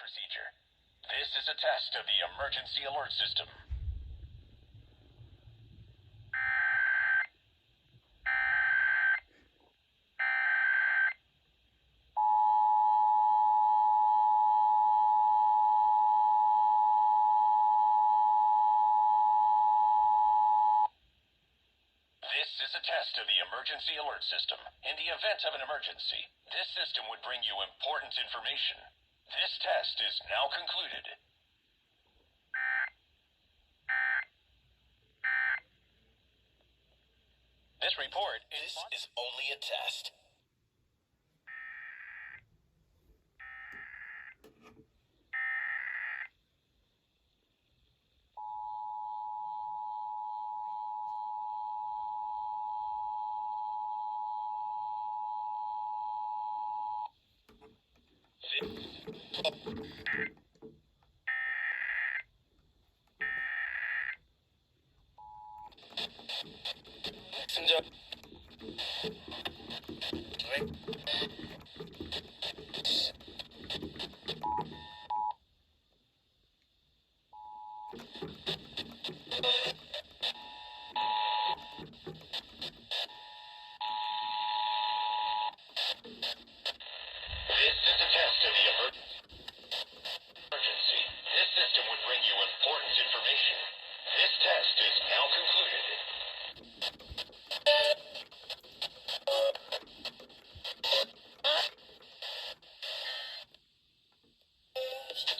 procedure. This is a test of the emergency alert system. This is a test of the emergency alert system. In the event of an emergency, this system would bring you important information. This test is now concluded. This report is only a test. This is a test of the emergency. This system would bring you important information. This test is now concluded.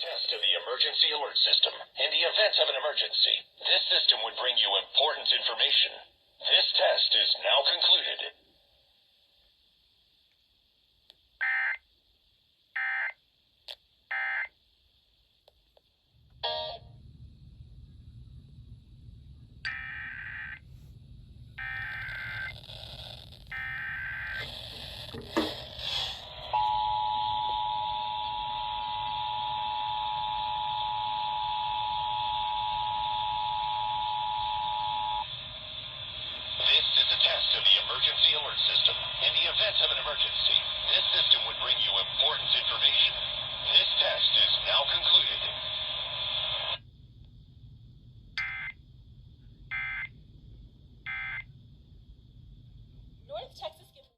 Test of the emergency alert system. In the event of an emergency, this system would bring you important information. This test is now concluded. This is a test of the emergency alert system. In the event of an emergency, this system would bring you important information.